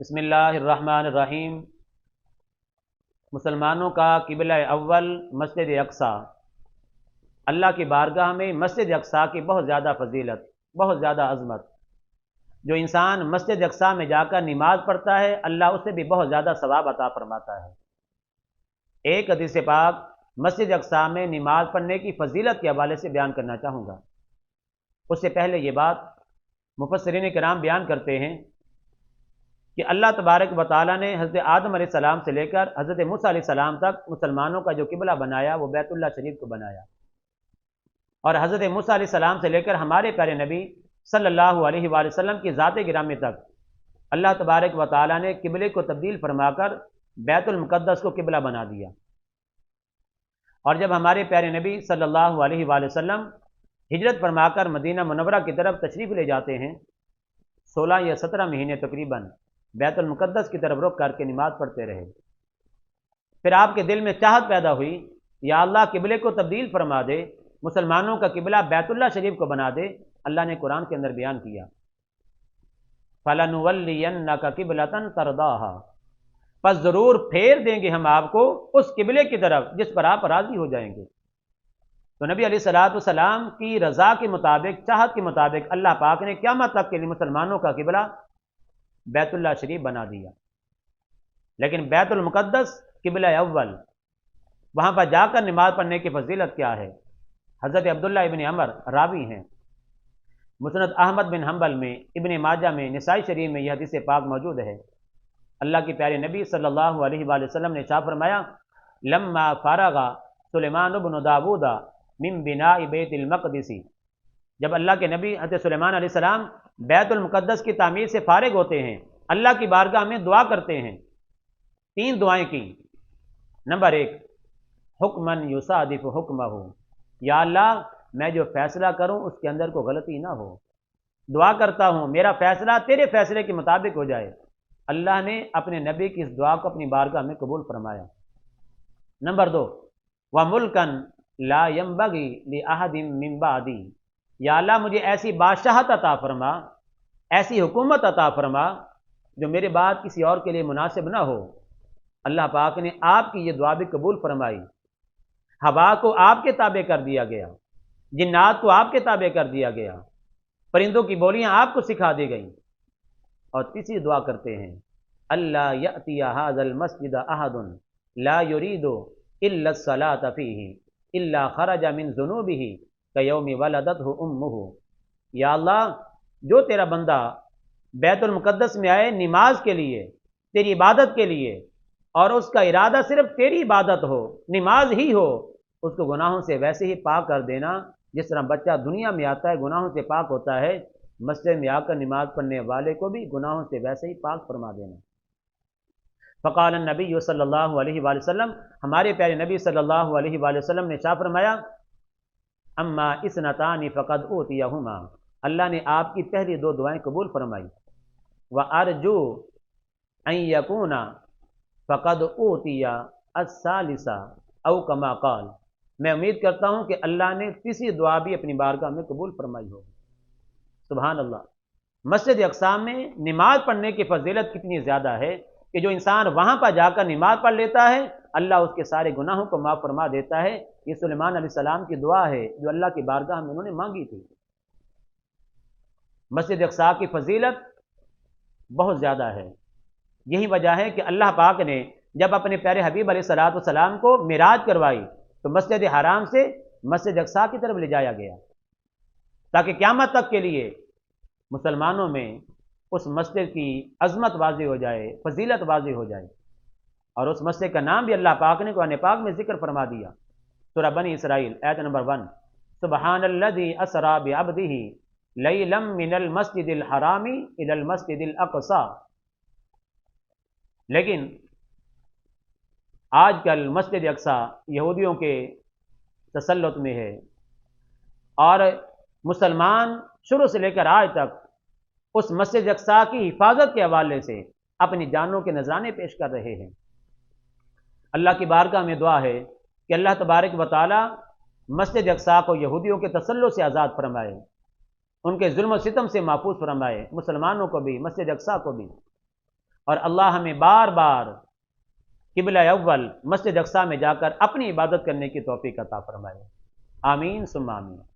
بسم اللہ الرحمن الرحیم۔ مسلمانوں کا قبلہ اول مسجد اقصیٰ۔ اللہ کی بارگاہ میں مسجد اقصیٰ کی بہت زیادہ فضیلت، بہت زیادہ عظمت۔ جو انسان مسجد اقصیٰ میں جا کر نماز پڑھتا ہے اللہ اسے بھی بہت زیادہ ثواب عطا فرماتا ہے۔ ایک حدیث پاک مسجد اقصیٰ میں نماز پڑھنے کی فضیلت کے حوالے سے بیان کرنا چاہوں گا۔ اس سے پہلے یہ بات مفسرین کرام بیان کرتے ہیں کہ اللہ تبارک و تعالیٰ نے حضرت آدم علیہ السلام سے لے کر حضرت موسیٰ علیہ السلام تک مسلمانوں کا جو قبلہ بنایا وہ بیت اللہ شریف کو بنایا، اور حضرت موسیٰ علیہ السلام سے لے کر ہمارے پیارے نبی صلی اللہ علیہ وآلہ وسلم کی ذات گرامی تک اللہ تبارک و تعالیٰ نے قبلے کو تبدیل فرما کر بیت المقدس کو قبلہ بنا دیا۔ اور جب ہمارے پیارے نبی صلی اللہ علیہ وآلہ وسلم ہجرت فرما کر مدینہ منورہ کی طرف تشریف لے جاتے ہیں، 16 یا 17 مہینے تقریباً بیت المقدس کی طرف رخ کر کے نماز پڑھتے رہے۔ پھر آپ کے دل میں چاہت پیدا ہوئی، یا اللہ قبلے کو تبدیل فرما دے، مسلمانوں کا قبلہ بیت اللہ شریف کو بنا دے۔ اللہ نے قرآن کے اندر بیان کیا، فَلَنُوَلِّيَنَّكَ قِبْلَةً تَرْضَاهَا، پس ضرور پھیر دیں گے ہم آپ کو اس قبلے کی طرف جس پر آپ راضی ہو جائیں گے۔ تو نبی علیہ الصلوٰۃ والسلام کی رضا کے مطابق، چاہت کے مطابق اللہ پاک نے قیامت تک کے لیے مسلمانوں کا قبلہ بیت اللہ شریف بنا دیا۔ لیکن بیت المقدس قبلہ اول، وہاں پر جا کر نماز پڑھنے کی فضیلت کیا ہے؟ حضرت عبداللہ ابن عمر راوی ہیں، مسند احمد بن حنبل میں، ابن ماجہ میں، نسائی شریف میں یہ حدیث پاک موجود ہے۔ اللہ کے پیارے نبی صلی اللہ علیہ وآلہ وسلم نے ارشاد فرمایا، لما فارغ سلیمان بن داود من بناء بیت المقدس، جب اللہ کے نبی حضرت سلیمان علیہ السلام بیت المقدس کی تعمیر سے فارغ ہوتے ہیں، اللہ کی بارگاہ میں دعا کرتے ہیں۔ 3 دعائیں کی۔ نمبر 1، حکمن یصادف حکمہ، یا اللہ میں جو فیصلہ کروں اس کے اندر کوئی غلطی نہ ہو، دعا کرتا ہوں میرا فیصلہ تیرے فیصلے کے مطابق ہو جائے۔ اللہ نے اپنے نبی کی اس دعا کو اپنی بارگاہ میں قبول فرمایا۔ نمبر 2، وَمُلْكًا لَا يَنبَغِي لِأَحَدٍ مِّن بَعْدِي، یا اللہ مجھے ایسی بادشاہت عطا فرما، ایسی حکومت عطا فرما جو میرے بعد کسی اور کے لیے مناسب نہ ہو۔ اللہ پاک نے آپ کی یہ دعا بھی قبول فرمائی۔ ہوا کو آپ کے تابع کر دیا گیا، جنات کو آپ کے تابع کر دیا گیا، پرندوں کی بولیاں آپ کو سکھا دی گئیں۔ اور تیسری دعا کرتے ہیں، اللہ یأتی ھذا المسجد احد لا یرید الا الصلاۃ فیہ الا خرج من ذنوبہ کیوم ولدتہ امہ، یا اللہ جو تیرا بندہ بیت المقدس میں آئے نماز کے لیے، تیری عبادت کے لیے، اور اس کا ارادہ صرف تیری عبادت ہو، نماز ہی ہو، اس کو گناہوں سے ویسے ہی پاک کر دینا جس طرح بچہ دنیا میں آتا ہے گناہوں سے پاک ہوتا ہے، مسجد میں آ کر نماز پڑھنے والے کو بھی گناہوں سے ویسے ہی پاک فرما دینا۔ فقال النبی صلی اللہ علیہ وآلہ وسلم، ہمارے پیارے نبی صلی اللہ علیہ وآلہ وسلم نے ارشاد فرمایا، اما اثنتان فقد اوتیہما، اللہ نے آپ کی پہلی 2 دعائیں قبول فرمائی۔ وارجو ان یکون فقد اوتی الثالثہ او کما قال، میں امید کرتا ہوں کہ اللہ نے تیسری دعا بھی اپنی بارگاہ میں قبول فرمائی ہوگی۔ سبحان اللہ۔ مسجد اقصیٰ میں نماز پڑھنے کی فضیلت کتنی زیادہ ہے کہ جو انسان وہاں پر جا کر نماز پڑھ لیتا ہے اللہ اس کے سارے گناہوں کو معاف فرما دیتا ہے۔ یہ سلیمان علیہ السلام کی دعا ہے جو اللہ کی بارگاہ میں انہوں نے مانگی تھی۔ مسجد اقصیٰ کی فضیلت بہت زیادہ ہے۔ یہی وجہ ہے کہ اللہ پاک نے جب اپنے پیارے حبیب علیہ الصلوۃ والسلام کو معراج کروائی تو مسجد حرام سے مسجد اقصیٰ کی طرف لے جایا گیا، تاکہ قیامت تک کے لیے مسلمانوں میں اس مسجد کی عظمت واضح ہو جائے، فضیلت واضح ہو جائے۔ اور اس مسجد کا نام بھی اللہ پاک نے قرآن پاک میں ذکر فرما دیا۔ سورہ بنی اسرائیل آیت نمبر 1، سبحان الذی اسری بعبدہ لیلا من المسجد الحرام الی المسجد الاقصی۔ لیکن آج کل مسجد اقصیٰ یہودیوں کے تسلط میں ہے، اور مسلمان شروع سے لے کر آج تک اس مسجد اقصیٰ کی حفاظت کے حوالے سے اپنی جانوں کے نذرانے پیش کر رہے ہیں۔ اللہ کی بارگاہ میں دعا ہے کہ اللہ تبارک و تعالی مسجد اقصیٰ کو یہودیوں کے تسلط سے آزاد فرمائے، ان کے ظلم و ستم سے محفوظ فرمائے، مسلمانوں کو بھی، مسجد اقصیٰ کو بھی۔ اور اللہ ہمیں بار بار قبلہ اول مسجد اقصی میں جا کر اپنی عبادت کرنے کی توفیق عطا فرمائے۔ آمین ثم آمین۔